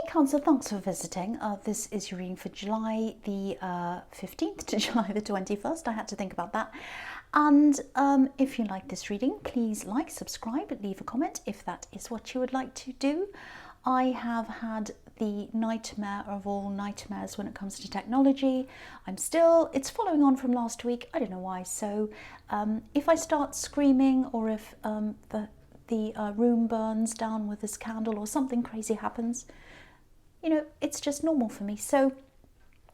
Cancer, thanks for visiting. This is your reading for July the 15th to July the 21st. I had to think about that. And if you like this reading, please like, subscribe, leave a comment if that is what you would like to do. I have had the nightmare of all nightmares when it comes to technology. It's following on from last week. I don't know why. So if I start screaming, or if the room burns down with this candle, or something crazy happens, you know, it's just normal for me. So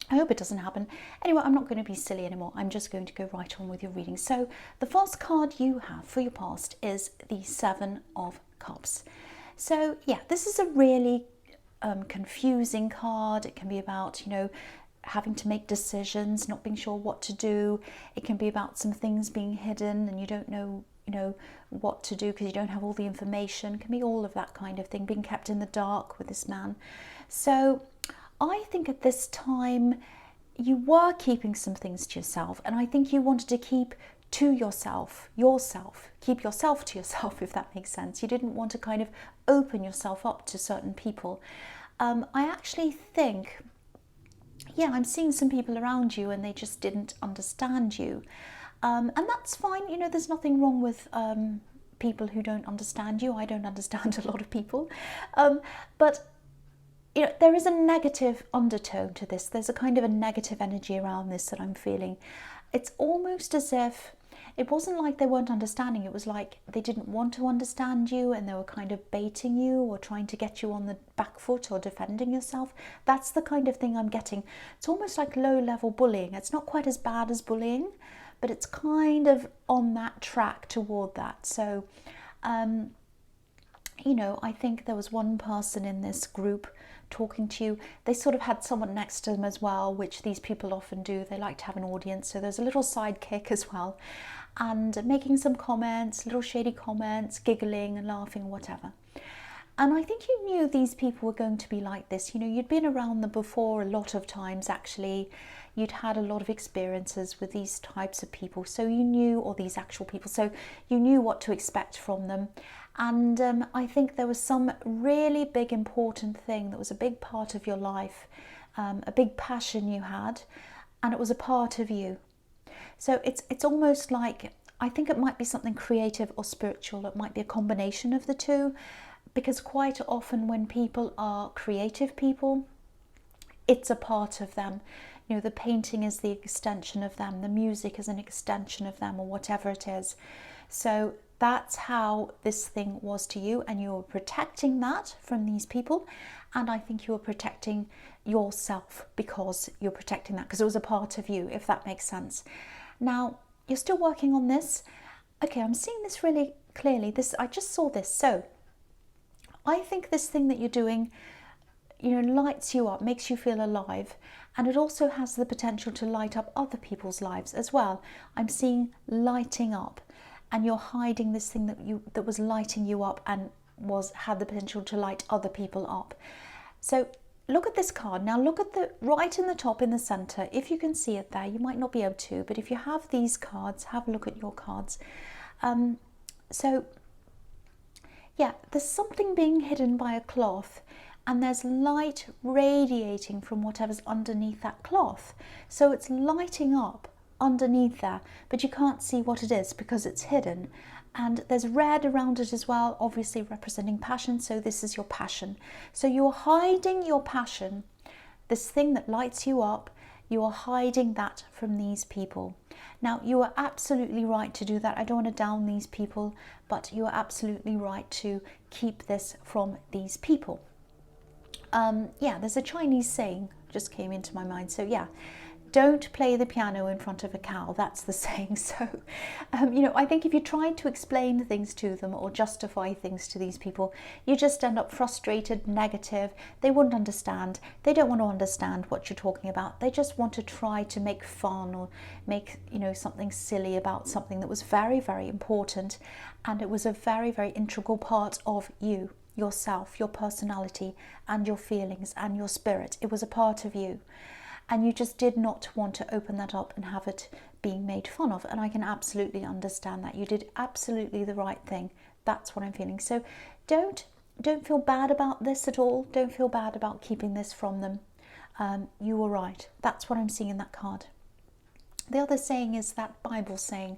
I hope it doesn't happen. Anyway, I'm not going to be silly anymore. I'm just going to go right on with your reading. So the first card you have for your past is the Seven of Cups. So yeah, this is a really confusing card. It can be about, you know, having to make decisions, not being sure what to do. It can be about some things being hidden and you don't know, you know, what to do because you don't have all the information. It can be all of that kind of thing, being kept in the dark with this man. So I think at this time you were keeping some things to yourself, and I think you wanted to keep to yourself, keep yourself to yourself, if that makes sense. You didn't want to kind of open yourself up to certain people. I actually think, yeah, I'm seeing some people around you and they just didn't understand you. And that's fine, you know, there's nothing wrong with people who don't understand you. I don't understand a lot of people. But you know, there is a negative undertone to this. There's a kind of a negative energy around this that I'm feeling. It's almost as if it wasn't like they weren't understanding. It was like they didn't want to understand you and they were kind of baiting you or trying to get you on the back foot or defending yourself. That's the kind of thing I'm getting. It's almost like low-level bullying. It's not quite as bad as bullying, but it's kind of on that track toward that. So, you know, I think there was one person in this group talking to you. They sort of had someone next to them as well, which these people often do. They like to have an audience, so there's a little sidekick as well, and making some comments, little shady comments, giggling and laughing, whatever. And I think you knew these people were going to be like this. You know, you'd been around them before a lot of times, actually. You'd had a lot of experiences with these types of people, so you knew, or these actual people, so you knew what to expect from them. And I think there was some really big important thing that was a big part of your life, a big passion you had, and it was a part of you. So it's almost like, I think it might be something creative or spiritual. It might be a combination of the two, because quite often when people are creative people, it's a part of them. You know, the painting is the extension of them, the music is an extension of them, or whatever it is. So that's how this thing was to you, and you were protecting that from these people. And I think you were protecting yourself because you're protecting that because it was a part of you, if that makes sense. Now, you're still working on this. Okay, I'm seeing this really clearly. I just saw this. So I think this thing that you're doing, you know, lights you up, makes you feel alive, and it also has the potential to light up other people's lives as well. I'm seeing lighting up, and you're hiding this thing that was lighting you up and had the potential to light other people up. So look at this card. Now look at the right in the top in the center. If you can see it there, you might not be able to, but if you have these cards, have a look at your cards. So yeah, there's something being hidden by a cloth, and there's light radiating from whatever's underneath that cloth. So it's lighting up underneath there, but you can't see what it is because it's hidden. And there's red around it as well, obviously representing passion. So this is your passion. So you're hiding your passion, this thing that lights you up. You are hiding that from these people. Now, you are absolutely right to do that. I don't want to down these people, but you are absolutely right to keep this from these people. Yeah, there's a Chinese saying just came into my mind. So yeah, don't play the piano in front of a cow. That's the saying. So, you know, I think if you try to explain things to them or justify things to these people, you just end up frustrated, negative. They wouldn't understand. They don't want to understand what you're talking about. They just want to try to make fun or make, you know, something silly about something that was very, very important. And it was a very, very integral part of you, yourself, your personality and your feelings and your spirit. It was a part of you. And you just did not want to open that up and have it being made fun of. And I can absolutely understand that. You did absolutely the right thing. That's what I'm feeling. So don't don't feel bad about this at all. Don't feel bad about keeping this from them. You were right. That's what I'm seeing in that card. The other saying is that Bible saying,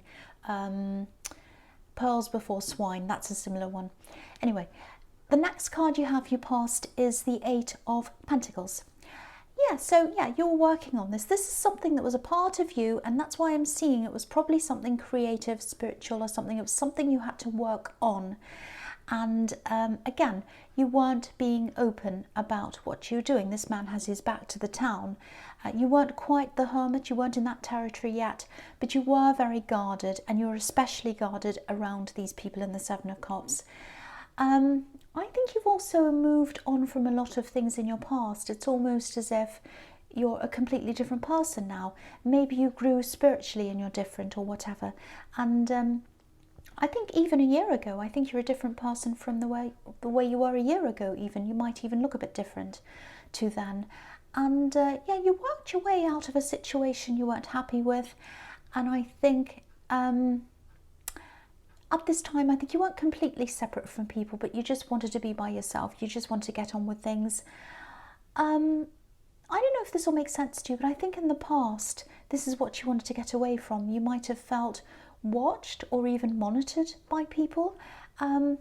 pearls before swine. That's a similar one. Anyway, the next card you have, your past, is the Eight of Pentacles. Yeah, so yeah, you're working on this. This is something that was a part of you, and that's why I'm seeing it was probably something creative, spiritual, or something. It was something you had to work on. And again, you weren't being open about what you were doing. This man has his back to the town. You weren't quite the hermit, you weren't in that territory yet, but you were very guarded, and you were especially guarded around these people in the Seven of Cups. I think you've also moved on from a lot of things in your past. It's almost as if you're a completely different person now. Maybe you grew spiritually and you're different or whatever. And I think even a year ago, I think you're a different person from the way you were a year ago even. You might even look a bit different to then. And yeah, you worked your way out of a situation you weren't happy with. And I think at this time, I think you weren't completely separate from people, but you just wanted to be by yourself. You just wanted to get on with things. I don't know if this will make sense to you, but I think in the past, this is what you wanted to get away from. You might have felt watched or even monitored by people. And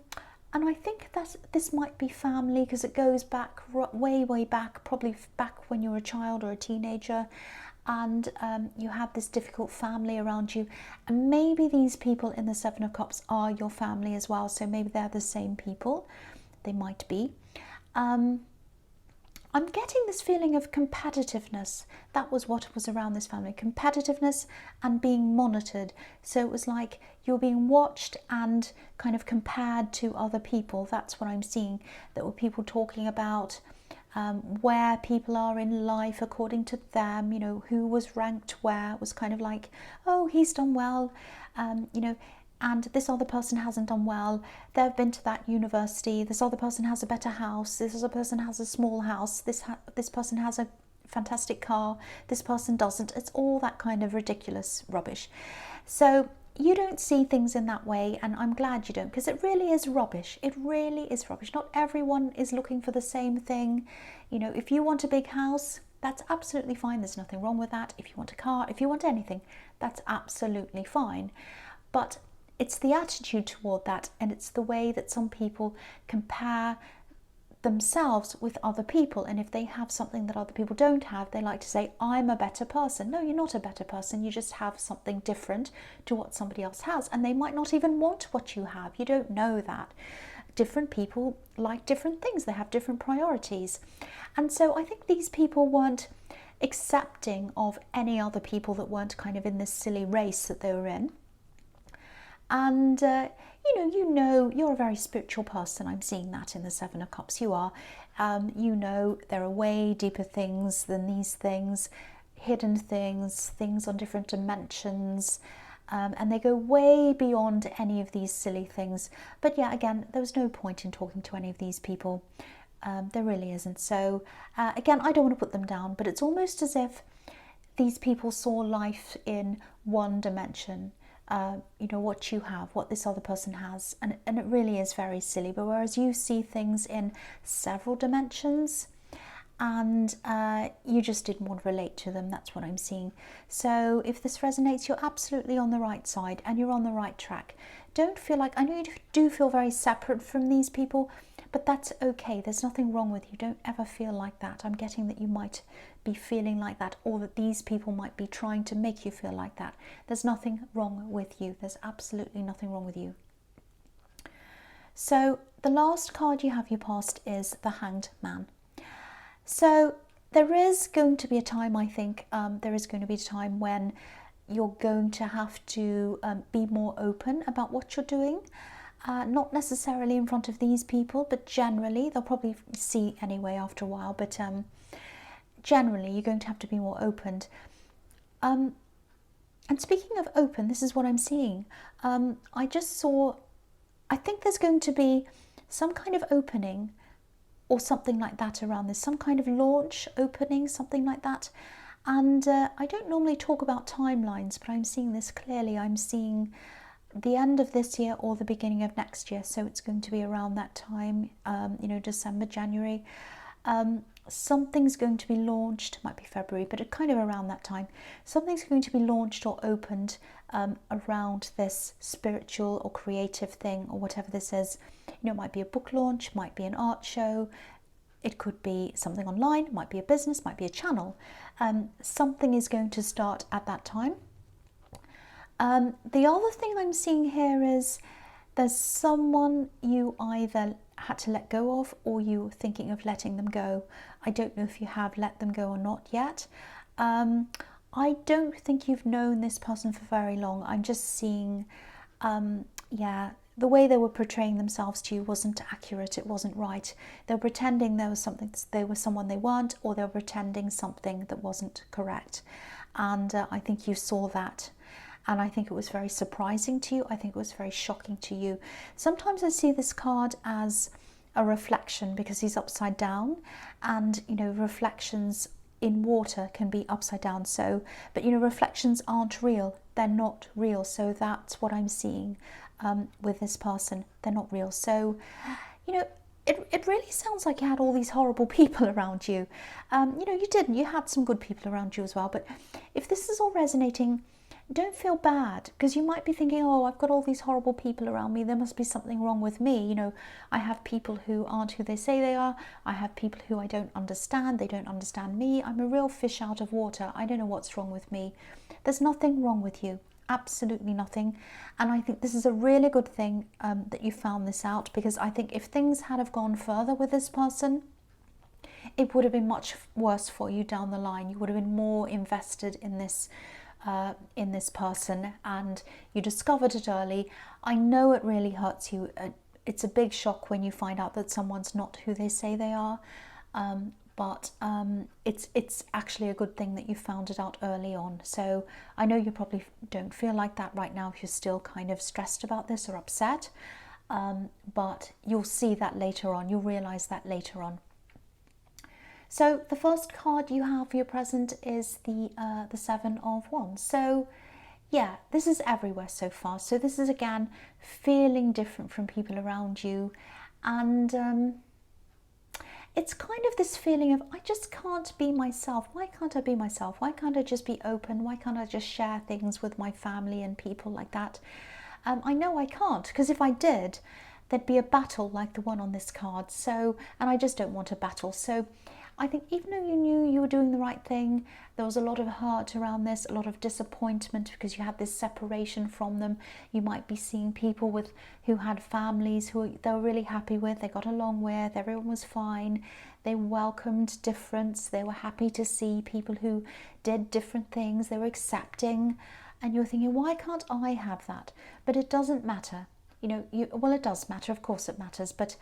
I think that this might be family, because it goes back way back, probably back when you were a child or a teenager. And you have this difficult family around you, and maybe these people in the Seven of Cups are your family as well, so maybe they're the same people. They might be. I'm getting this feeling of competitiveness. That was what was around this family, competitiveness and being monitored. So it was like you're being watched and kind of compared to other people. That's what I'm seeing. There were people talking about where people are in life according to them, you know, who was ranked where. It was kind of like, oh, he's done well, you know, and this other person hasn't done well. They've been to that university. This other person has a better house. This other person has a small house. This person has a fantastic car. This person doesn't. It's all that kind of ridiculous rubbish. So you don't see things in that way, and I'm glad you don't, because it really is rubbish. It really is rubbish. Not everyone is looking for the same thing. You know, if you want a big house, that's absolutely fine. There's nothing wrong with that. If you want a car, if you want anything, that's absolutely fine. But it's the attitude toward that, and it's the way that some people compare themselves with other people, and if they have something that other people don't have, they like to say, I'm a better person. No, you're not a better person. You just have something different to what somebody else has, and they might not even want what you have. You don't know that. Different people like different things. They have different priorities. And so I think these people weren't accepting of any other people that weren't kind of in this silly race that they were in. And you know, you're a very spiritual person. I'm seeing that in the Seven of Cups. You are. You know, there are way deeper things than these things, hidden things, things on different dimensions, and they go way beyond any of these silly things. But yeah, again, there was no point in talking to any of these people. There really isn't. So again, I don't want to put them down, but it's almost as if these people saw life in one dimension. You know, what you have, what this other person has, and it really is very silly. But whereas you see things in several dimensions, and you just didn't want to relate to them. That's what I'm seeing. So if this resonates, you're absolutely on the right side and you're on the right track. Don't feel like, I know you do feel very separate from these people, but that's okay. There's nothing wrong with you. Don't ever feel like that. I'm getting that you might be feeling like that, or that these people might be trying to make you feel like that. There's nothing wrong with you. There's absolutely nothing wrong with you. So the last card you have your past is the Hanged Man. So there is going to be a time, I think, there is going to be a time when you're going to have to be more open about what you're doing. Not necessarily in front of these people, but generally, they'll probably see anyway after a while, but generally you're going to have to be more open. And speaking of open, this is what I'm seeing. I just saw, I think there's going to be some kind of opening or something like that around this, some kind of launch opening, something like that. And I don't normally talk about timelines, but I'm seeing this clearly. I'm seeing the end of this year or the beginning of next year. So it's going to be around that time, December, January. Something's going to be launched, might be February, but kind of around that time. Something's going to be launched or opened around this spiritual or creative thing, or whatever this is. It might be a book launch, might be an art show, it could be something online, might be a business, might be a channel. Something is going to start at that time. The other thing I'm seeing here is there's someone you either had to let go of, or you're thinking of letting them go. I don't know if you have let them go or not yet. I don't think you've known this person for very long. I'm just seeing, the way they were portraying themselves to you wasn't accurate. It wasn't right. They were pretending there was something, they were someone they weren't, or they were pretending something that wasn't correct. And I think you saw that. And I think it was very surprising to you. I think it was very shocking to you. Sometimes I see this card as a reflection because he's upside down, and reflections in water can be upside down. So, but reflections aren't real. They're not real. So that's what I'm seeing with this person. They're not real. So, it really sounds like you had all these horrible people around you. You didn't. You had some good people around you as well. But if this is all resonating, don't feel bad, because you might be thinking, oh, I've got all these horrible people around me. There must be something wrong with me. I have people who aren't who they say they are. I have people who I don't understand. They don't understand me. I'm a real fish out of water. I don't know what's wrong with me. There's nothing wrong with you. Absolutely nothing. And I think this is a really good thing that you found this out, because I think if things had have gone further with this person, it would have been much worse for you down the line. You would have been more invested in this person, and you discovered it early. I know it really hurts you. It's a big shock when you find out that someone's not who they say they are, but it's actually a good thing that you found it out early on. So I know you probably don't feel like that right now if you're still kind of stressed about this or upset, but you'll see that later on. You'll realize that later on. So the first card you have for your present is the Seven of Wands. So yeah, this is everywhere so far. So this is again feeling different from people around you, and it's kind of this feeling of, I just can't be myself. Why can't I be myself? Why can't I just be open? Why can't I just share things with my family and people like that? I know I can't, because if I did, there'd be a battle like the one on this card. So, and I just don't want a battle. So I think even though you knew you were doing the right thing, there was a lot of hurt around this, a lot of disappointment because you had this separation from them. You might be seeing people who had families who they were really happy with, they got along with, everyone was fine, they welcomed difference, they were happy to see people who did different things, they were accepting, and you're thinking, why can't I have that? But it doesn't matter. Well, it does matter, of course it matters, but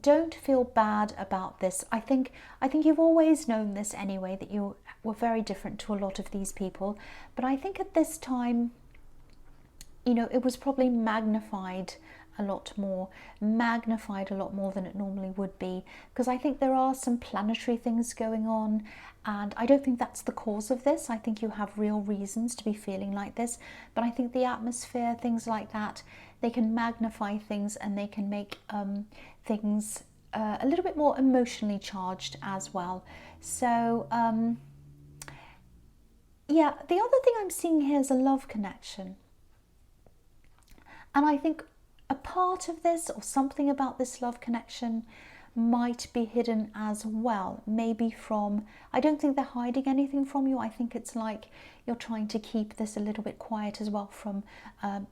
don't feel bad about this. I think you've always known this anyway, that you were very different to a lot of these people. But I think at this time, it was probably magnified a lot more than it normally would be. Because I think there are some planetary things going on, and I don't think that's the cause of this. I think you have real reasons to be feeling like this. But I think the atmosphere, things like that, they can magnify things, and they can make things a little bit more emotionally charged as well. So yeah, the other thing I'm seeing here is a love connection, and I think a part of this, or something about this love connection, might be hidden as well. Maybe from, I don't think they're hiding anything from you. I think it's like you're trying to keep this a little bit quiet as well from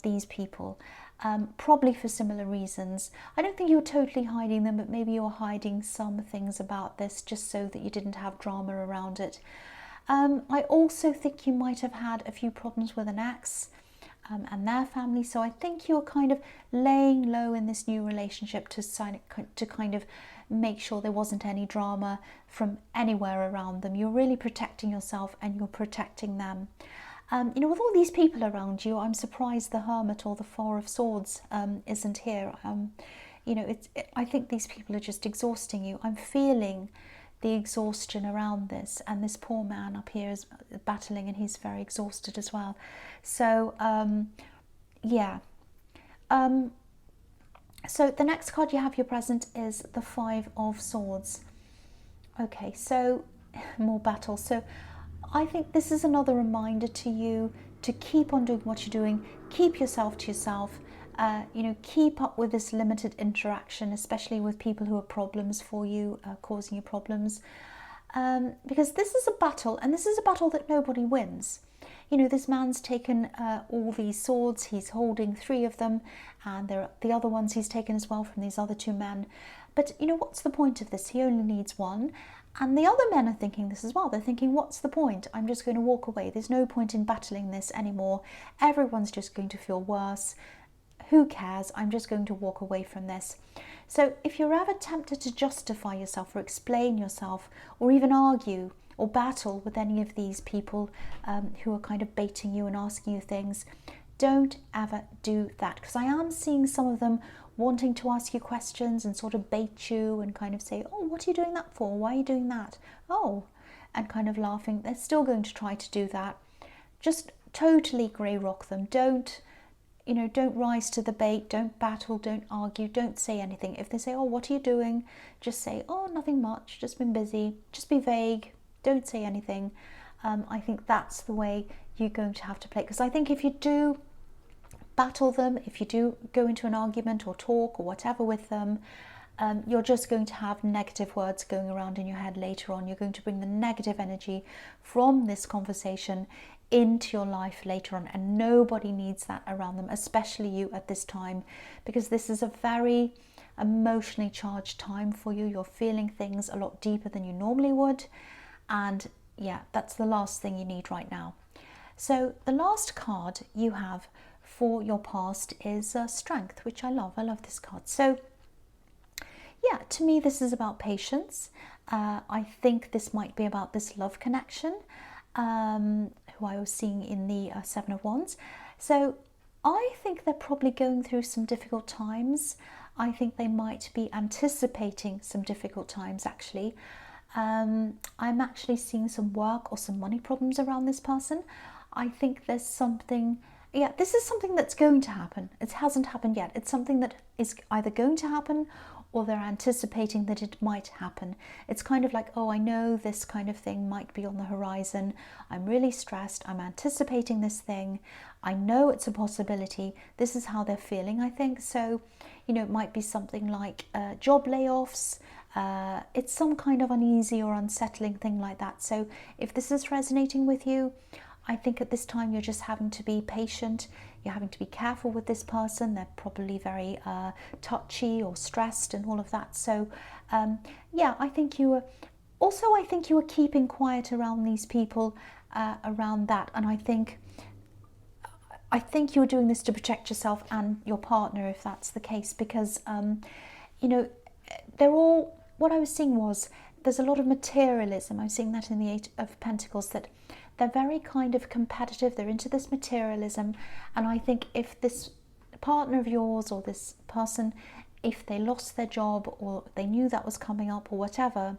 these people. Probably for similar reasons. I don't think you're totally hiding them, but maybe you're hiding some things about this just so that you didn't have drama around it. I also think you might have had a few problems with an ex and their family, so I think you're kind of laying low in this new relationship to kind of make sure there wasn't any drama from anywhere around them. You're really protecting yourself, and you're protecting them. With all these people around you, I'm surprised the Hermit or the Four of Swords isn't here. I think these people are just exhausting you. I'm feeling the exhaustion around this, and this poor man up here is battling, and he's very exhausted as well. So yeah. So the next card you have your present is the Five of Swords. Okay, so more battle. So I think this is another reminder to you to keep on doing what you're doing, keep yourself to yourself, keep up with this limited interaction, especially with people who are problems for you, causing you problems. Because this is a battle, and this is a battle that nobody wins. This man's taken all these swords, he's holding 3 of them, and the other ones he's taken as well from these other 2 men. But what's the point of this? He only needs 1. And the other men are thinking this as well. They're thinking, what's the point? I'm just going to walk away. There's no point in battling this anymore. Everyone's just going to feel worse. Who cares? I'm just going to walk away from this. So if you're ever tempted to justify yourself or explain yourself or even argue or battle with any of these people who are kind of baiting you and asking you things, don't ever do that, because I am seeing some of them wanting to ask you questions and sort of bait you and kind of say, oh, what are you doing that for? Why are you doing that? Oh, and kind of laughing. They're still going to try to do that. Just totally grey rock them. Don't rise to the bait, don't battle, don't argue, don't say anything. If they say, oh, what are you doing? Just say, oh, nothing much, just been busy. Just be vague, don't say anything. I think that's the way you're going to have to play. Because I think if you do battle them, if you do go into an argument or talk or whatever with them, you're just going to have negative words going around in your head later on. You're going to bring the negative energy from this conversation into your life later on, and nobody needs that around them, especially you at this time, because this is a very emotionally charged time for you. You're feeling things a lot deeper than you normally would, and yeah, that's the last thing you need right now. So the last card you have for your past is Strength, which I love. I love this card. So yeah, to me this is about patience. I think this might be about this love connection, who I was seeing in the 7 of Wands. So I think they're probably going through some difficult times. I think they might be anticipating some difficult times, actually. I'm actually seeing some work or some money problems around this person. I think there's something, yeah, this is something that's going to happen. It hasn't happened yet. It's something that is either going to happen or they're anticipating that it might happen. It's kind of like, oh, I know this kind of thing might be on the horizon. I'm really stressed. I'm anticipating this thing. I know it's a possibility. This is how they're feeling, I think. So, it might be something like job layoffs. It's some kind of uneasy or unsettling thing like that. So if this is resonating with you, I think at this time you're just having to be patient. You're having to be careful with this person. They're probably very touchy or stressed and all of that. So yeah, I think you were keeping quiet around these people, around that. And I think you were doing this to protect yourself and your partner, if that's the case, because they're all, what I was seeing was there's a lot of materialism. I'm seeing that in the Eight of Pentacles, that they're very kind of competitive. They're into this materialism. And I think if this partner of yours or this person, if they lost their job or they knew that was coming up or whatever,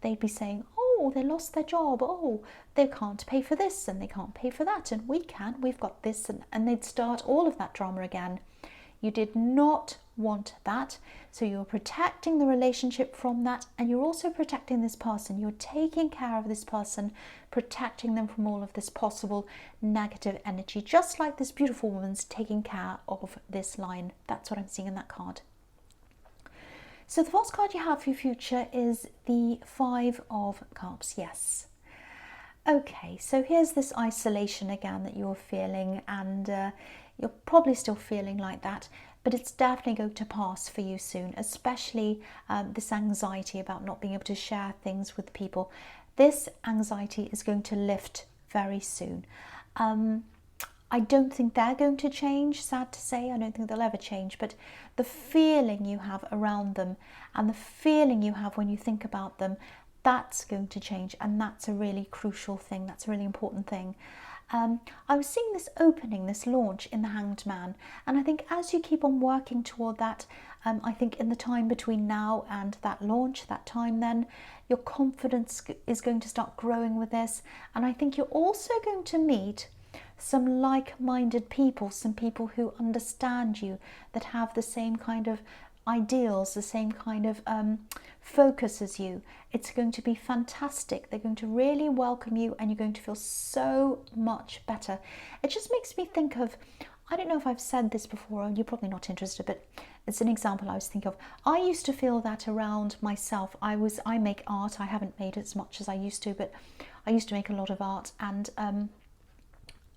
they'd be saying, oh, they lost their job. Oh, they can't pay for this and they can't pay for that. And we can, we've got this. And they'd start all of that drama again. You did not want that. So you're protecting the relationship from that, and you're also protecting this person. You're taking care of this person, protecting them from all of this possible negative energy, just like this beautiful woman's taking care of this line. That's what I'm seeing in that card. So the first card you have for your future is the Five of Cups. Yes. Okay, so here's this isolation again that you're feeling, and you're probably still feeling like that, but it's definitely going to pass for you soon, especially this anxiety about not being able to share things with people. This anxiety is going to lift very soon. I don't think they're going to change, sad to say. I don't think they'll ever change, but the feeling you have around them and the feeling you have when you think about them, that's going to change, and that's a really crucial thing. That's a really important thing. I was seeing this opening, this launch in the Hanged Man, and I think as you keep on working toward that, I think in the time between now and that launch, that time then, your confidence is going to start growing with this, and I think you're also going to meet some like-minded people, some people who understand you, that have the same kind of ideals, the same kind of focus as you. It's going to be fantastic. They're going to really welcome you, and you're going to feel so much better. It just makes me think of, I don't know if I've said this before, you're probably not interested, but it's an example I was thinking of. I used to feel that around myself. I make art. I haven't made as much as I used to, but I used to make a lot of art, and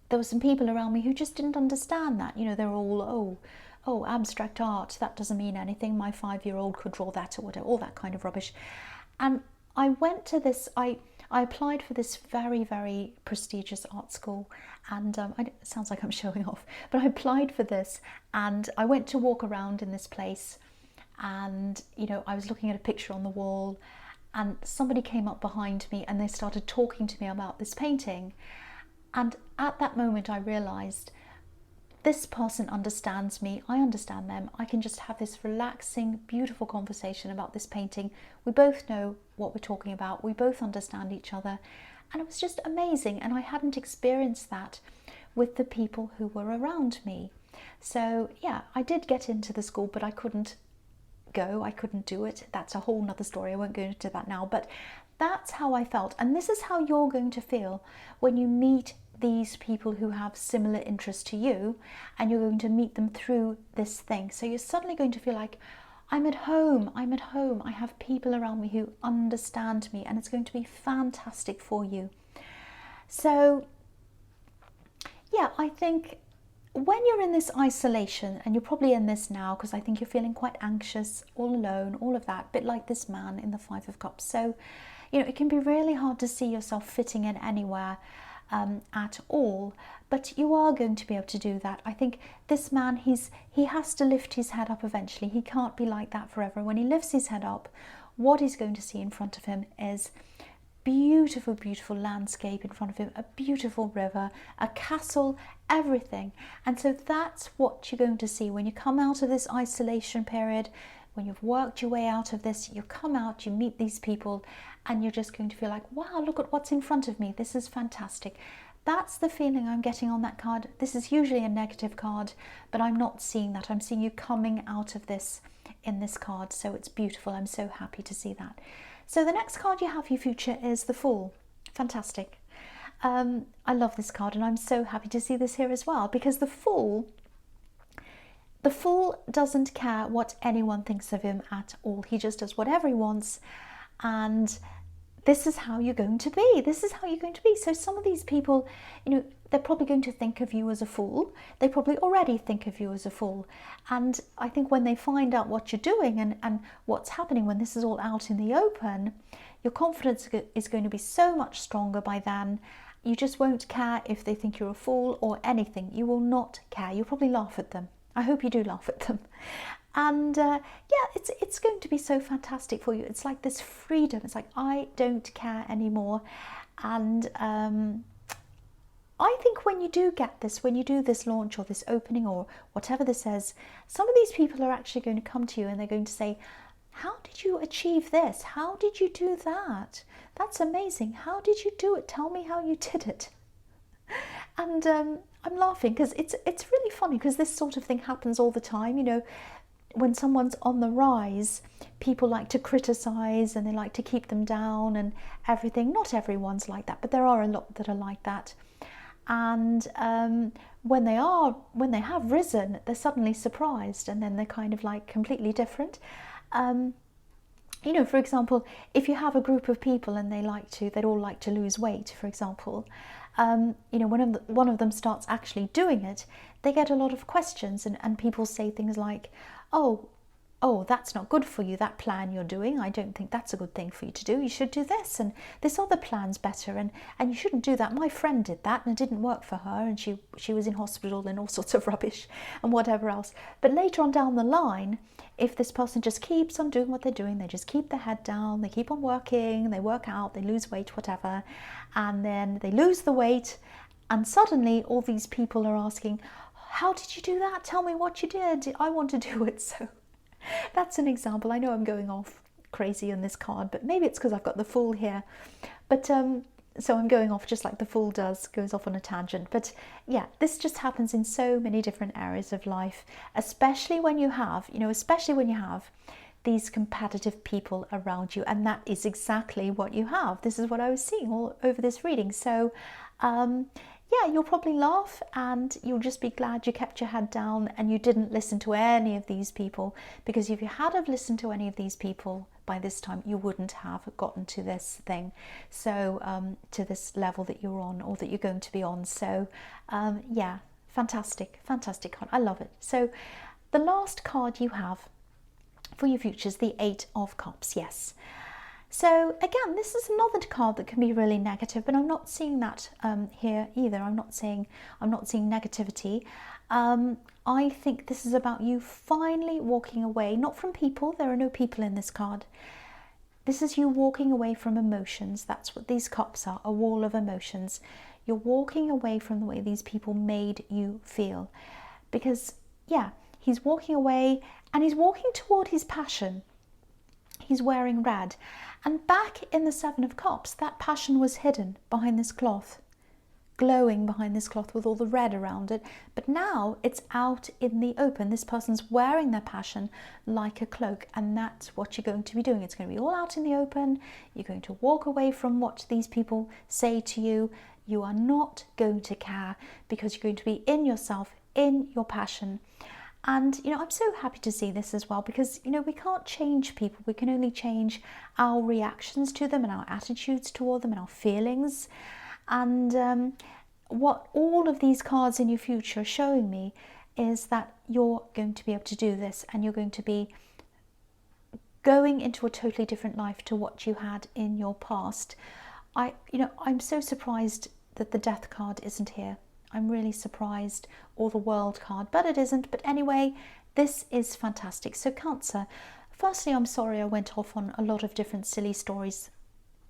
there were some people around me who just didn't understand that. You know, they're all, oh, abstract art, that doesn't mean anything. My 5-year-old could draw that, or whatever, all that kind of rubbish. And I went to this, I applied for this very, very prestigious art school, and it sounds like I'm showing off, but I applied for this, and I went to walk around in this place, and, you know, I was looking at a picture on the wall, and somebody came up behind me and they started talking to me about this painting. And at that moment I realized, this person understands me, I understand them. I can just have this relaxing, beautiful conversation about this painting. We both know what we're talking about. We both understand each other. And it was just amazing. And I hadn't experienced that with the people who were around me. So yeah, I did get into the school, but I couldn't go. I couldn't do it. That's a whole nother story. I won't go into that now. But that's how I felt. And this is how you're going to feel when you meet these people who have similar interests to you, and you're going to meet them through this thing. So you're suddenly going to feel like, I'm at home, I have people around me who understand me, and it's going to be fantastic for you. So yeah, I think when you're in this isolation, and you're probably in this now because I think you're feeling quite anxious, all alone, all of that, a bit like this man in the 5 of Cups. So, you know, it can be really hard to see yourself fitting in anywhere at all, but you are going to be able to do that. I think this man, he has to lift his head up eventually. He can't be like that forever. When he lifts his head up, what he's going to see in front of him is beautiful, beautiful landscape in front of him, a beautiful river, a castle, everything. And so that's what you're going to see when you come out of this isolation period. When you've worked your way out of this, you come out, you meet these people, and you're just going to feel like, wow, look at what's in front of me. This is fantastic. That's the feeling I'm getting on that card. This is usually a negative card, but I'm not seeing that. I'm seeing you coming out of this in this card. So it's beautiful. I'm so happy to see that. So the next card you have for your future is the Fool. Fantastic. I love this card, and I'm so happy to see this here as well, because the Fool doesn't care what anyone thinks of him at all. He just does whatever he wants, and this is how you're going to be. This is how you're going to be. So some of these people, you know, they're probably going to think of you as a fool. They probably already think of you as a fool. And I think when they find out what you're doing and what's happening, when this is all out in the open, your confidence is going to be so much stronger by then. You just won't care if they think you're a fool or anything. You will not care. You'll probably laugh at them. I hope you do laugh at them. And yeah, it's going to be so fantastic for you. It's like this freedom. It's like, I don't care anymore. And I think when you do get this, when you do this launch or this opening or whatever this is, some of these people are actually going to come to you and they're going to say, how did you achieve this? How did you do that? That's amazing. How did you do it? Tell me how you did it. And I'm laughing because it's really funny, because this sort of thing happens all the time. You know, when someone's on the rise, people like to criticize and they like to keep them down and everything. Not everyone's like that, but there are a lot that are like that. And when they have risen, they're suddenly surprised, and then they're kind of like completely different. You know, for example, if you have a group of people and they'd all like to lose weight, for example, you know, when one of them starts actually doing it, they get a lot of questions, and people say things like, oh, that's not good for you, that plan you're doing. I don't think that's a good thing for you to do. You should do this, and this other plan's better, and you shouldn't do that. My friend did that and it didn't work for her, and she was in hospital and all sorts of rubbish and whatever else. But later on down the line, if this person just keeps on doing what they're doing, they just keep their head down, they keep on working, they work out, they lose weight, whatever, and then they lose the weight, and suddenly all these people are asking, how did you do that? Tell me what you did. I want to do it. So that's an example. I know I'm going off crazy on this card, but maybe it's because I've got the Fool here. But So I'm going off just like the Fool does, goes off on a tangent. But yeah, this just happens in so many different areas of life, especially when you have, especially when you have these competitive people around you. And that is exactly what you have. This is what I was seeing all over this reading. So yeah, you'll probably laugh and you'll just be glad you kept your head down and you didn't listen to any of these people, because if you had have listened to any of these people by this time, you wouldn't have gotten to this thing, so to this level that you're on, or that you're going to be on. So yeah, fantastic card. I love it. So the last card you have for your future is the Eight of Cups. Yes. So again, this is another card that can be really negative, but I'm not seeing that here either. I'm not seeing negativity. I think this is about you finally walking away, not from people. There are no people in this card. This is you walking away from emotions. That's what these cups are, a wall of emotions. You're walking away from the way these people made you feel. Because, yeah, he's walking away and he's walking toward his passion. He's wearing red. And back in the Seven of Cups, that passion was hidden behind this cloth, glowing behind this cloth with all the red around it. But now it's out in the open. This person's wearing their passion like a cloak, and that's what you're going to be doing. It's going to be all out in the open. You're going to walk away from what these people say to you. You are not going to care, because you're going to be in yourself, in your passion. And, I'm so happy to see this as well, because, we can't change people. We can only change our reactions to them and our attitudes toward them and our feelings. And what all of these cards in your future are showing me is that you're going to be able to do this, and you're going to be going into a totally different life to what you had in your past. I'm so surprised that the Death card isn't here. I'm really surprised, or the World card, but it isn't. But anyway, this is fantastic. So Cancer, firstly, I'm sorry I went off on a lot of different silly stories.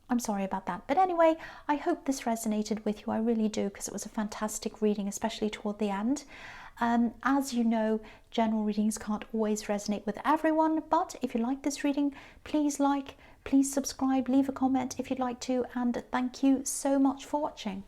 I'm sorry about that. But anyway, I hope this resonated with you. I really do, because it was a fantastic reading, especially toward the end. As you know, general readings can't always resonate with everyone, but if you like this reading, please subscribe, leave a comment if you'd like to, and thank you so much for watching.